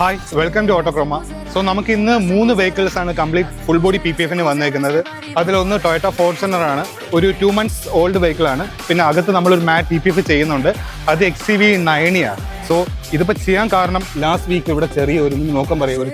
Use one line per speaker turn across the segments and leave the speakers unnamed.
Hi welcome to Autochroma. So നമുക്ക് ഇന്ന് 3 vehicles ആണ് കംപ്ലീറ്റ് ഫുൾ ബോഡി PPFന് വന്നേക്കുന്നത്. അതിലൊന്ന് ടൊയോട്ട ഫോർച്യൂണർ ആണ്, ഒരു 2 months ഓൾഡ് വെഹിക്കിളാണ്. പിന്നെ അകത്ത് നമ്മളൊരു മാറ്റ് PPF ചെയ്യുന്നുണ്ട്, അത് XCV 90 ആണ്. സോ ഇതിപ്പോൾ ചെയ്യാൻ കാരണം ലാസ്റ്റ് വീക്ക് ഇവിടെ ചെറിയൊരു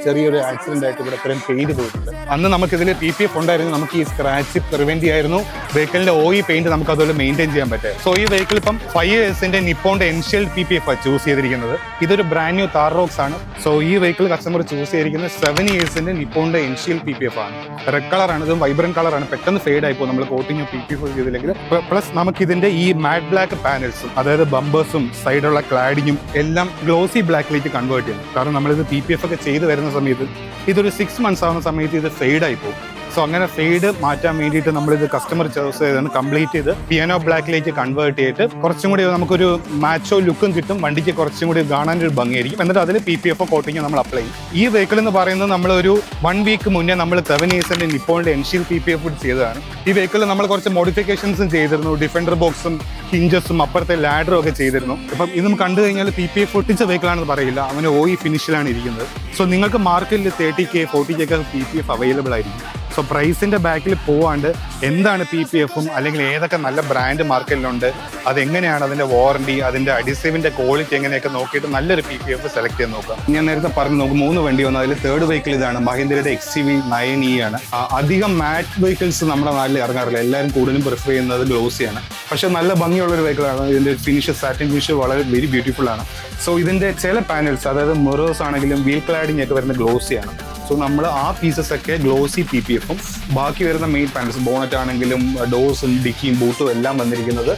ചെറിയൊരു ആക്സിഡന്റ് ആയിട്ട് ഇവിടെ ഇത്രയും പെയിന്റ് പോയിട്ടുണ്ട്. അന്ന് നമുക്കിതിൽ PPF ഉണ്ടായിരുന്നു, നമുക്ക് ഈ സ്ക്രാച്ച് പ്രിവെന്റ് ചെയ്യായിരുന്നു. വെഹിക്കിളിന്റെ OE പെയിന്റ് നമുക്ക് അതുപോലെ മെയിൻറ്റെയിൻ ചെയ്യാൻ പറ്റും. സോ ഈ വെഹിക്കിൾ ഇപ്പം 5 yearsന്റെ നിപ്പോന്റെ എൻഷ്യൽ PPF ആണ് ചൂസ് ചെയ്തിരിക്കുന്നത്. ഇതൊരു ബ്രാൻഡ് ന്യൂ താർറോക്സ് ആണ്. സോ ഈ വെഹിക്കിൾ കസ്റ്റമർ ചൂസ് ചെയ്തിരിക്കുന്നത് 7 yearsന്റെ നിപ്പോന്റെ എൻഷ്യൽ PPF ആണ്. റെഡ് കളറാണ്, ഇത് വൈബ്രന്റ് കളറാണ്, പെട്ടെന്ന് ഫെയ്ഡ് ആയിപ്പോൾ നമ്മൾ കോട്ടിങ് PPF ചെയ്തില്ലെങ്കിൽ. പ്ലസ് നമുക്ക് ഇതിന്റെ ഈ മാറ്റ് ബ്ലാക്ക് പാനൽസും, അതായത് ബമ്പേഴ്സും സൈഡുള്ള ക്ലാഡിങ്ങും എല്ലാം ഗ്ലോസി ബ്ലാക്കിലേക്ക് കൺവേർട്ട് ചെയ്യും. കാരണം നമ്മളിത് PPF ഒക്കെ ചെയ്ത് വരുന്ന സമയത്ത് ഇതൊരു 6 months ആവുന്ന സമയത്ത് ഇത് ഫെയ്ഡ് ആയി പോകും. സോ അങ്ങനെ ഫെയ്ഡ് മാറ്റാൻ വേണ്ടിയിട്ട് നമ്മളിത് കസ്റ്റമർ ചൂസ് ചെയ്താണ് കംപ്ലീറ്റ് ചെയ്ത് പിയാനോ ബ്ലാക്കിലേക്ക് കൺവേർട്ട് ചെയ്തിട്ട് കുറച്ചും കൂടി നമുക്കൊരു മാച്ചോ ലുക്കും കിട്ടും, വണ്ടിക്ക് കുറച്ചും കൂടി കാണാനൊരു ഭംഗിയായിരിക്കും. എന്നിട്ട് അതിൽ PPF കോട്ടിങ് നമ്മൾ അപ്ലൈ ചെയ്യും. ഈ വെഹിക്കിൾ എന്ന് പറയുന്നത് നമ്മളൊരു 1 week മുന്നേ നമ്മൾ 7 yearsന്റെ നിപ്പോണിന്റെ എൻഷ്യൽ PPF ചെയ്തതാണ്. ഈ വെഹിക്കിളിൽ നമ്മൾ കുറച്ച് മോഡിഫിക്കേഷൻസും ചെയ്തിരുന്നു, ഡിഫൻഡർ ബോക്സും ഹിഞ്ചസും അപ്പുറത്തെ ലാഡറും ഒക്കെ ചെയ്തിരുന്നു. അപ്പം ഇതും കണ്ടു കഴിഞ്ഞാൽ PPF ഒട്ടിച്ച വെഹിക്കിളാണെന്ന് പറയില്ല, അവന് OE ഫിനിഷിലാണ് ഇരിക്കുന്നത്. സോ നിങ്ങൾക്ക് മാർക്കറ്റിൽ 30K 40K ഒക്കെ PPF അവൈലബിൾ ആയിരിക്കും. സോ പ്രൈസിൻ്റെ ബാക്കിൽ പോവാണ്ട് എന്താണ് PPFും അല്ലെങ്കിൽ ഏതൊക്കെ നല്ല ബ്രാൻഡ് മാർക്കറ്റിലുണ്ട്, അതെങ്ങനെയാണ് അതിൻ്റെ വാറണ്ടി, അതിൻ്റെ അഡിസീവിൻ്റെ ക്വാളിറ്റി എങ്ങനെയൊക്കെ നോക്കിയിട്ട് നല്ലൊരു PPF സെലക്ട് ചെയ്ത് നോക്കാം. ഞാൻ നേരത്തെ പറഞ്ഞു, നമുക്ക് 3 വണ്ടി വന്നു. അതിൽ തേർഡ് വെഹിക്കിൾ ഇതാണ്, മഹീന്ദ്രയുടെ XCV 9E ആണ്. അധികം മാറ്റ് വെഹിക്കിൾസ് നമ്മുടെ നാട്ടിൽ ഇറങ്ങാറില്ല, എല്ലാവരും കൂടുതലും പ്രിഫർ ചെയ്യുന്നത് ഗ്ലോസിയാണ്. പക്ഷേ നല്ല ഭംഗിയുള്ളൊരു വെഹിക്കിളാണ്. ഇതിൻ്റെ ഫിനിഷ്, സാറ്റിൻ ഫിനിഷ് വളരെ വെരി ബ്യൂട്ടിഫുൾ ആണ്. സോ ഇതിൻ്റെ ചില പാനൽസ്, അതായത് മിറേഴ്സ് ആണെങ്കിലും വീൽ ക്ലാഡിംഗ് ഒക്കെ വരുന്ന ഗ്ലോസിയാണ്. സോ നമ്മൾ ആ പീസസ് ഒക്കെ ഗ്ലോസി PPFും ബാക്കി വരുന്ന മെയിൻ പാനൽസ്, ബോണറ്റ് ആണെങ്കിലും ഡോർസും ഡിക്കിയും ബൂട്ടും എല്ലാം വന്നിരിക്കുന്നത്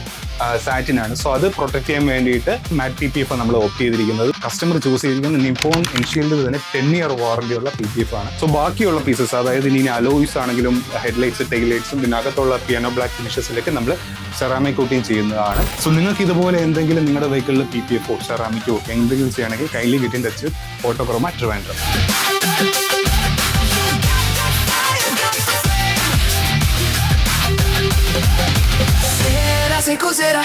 സാറ്റിനാണ്. സോ അത് പ്രൊട്ടക്ട് ചെയ്യാൻ വേണ്ടിയിട്ട് മാറ്റ് PPF നമ്മൾ ഓപ്റ്റ് ചെയ്തിരിക്കുന്നത്. കസ്റ്റമർ ചൂസ് ചെയ്തിരിക്കുന്നത് നിപ്പോൺ എൻഷീൽഡ് തന്നെ 10 year വാറണ്ടി ഉള്ള PPF ആണ്. സോ ബാക്കിയുള്ള പീസസ്, അതായത് ഇനി അലോയ്സ് ആണെങ്കിലും ഹെഡ്ലൈറ്റ്സ്, ടെയിൽ ലൈറ്റ്സും പിന്നെ അകത്തുള്ള പിയാനോ ബ്ലാക്ക് ഫിനിഷസിലേക്ക് നമ്മൾ സെറാമിക് കോട്ടിങ് ചെയ്യുന്നതാണ്. സോ നിങ്ങൾക്ക് ഇതുപോലെ എന്തെങ്കിലും നിങ്ങളുടെ വെഹിക്കിളിൽ PPFോ സെറാമിക്കോ എന്തെങ്കിലും ചെയ്യണമെങ്കിൽ kindly get in touch Autochroma Trivandrum.
Cos'era?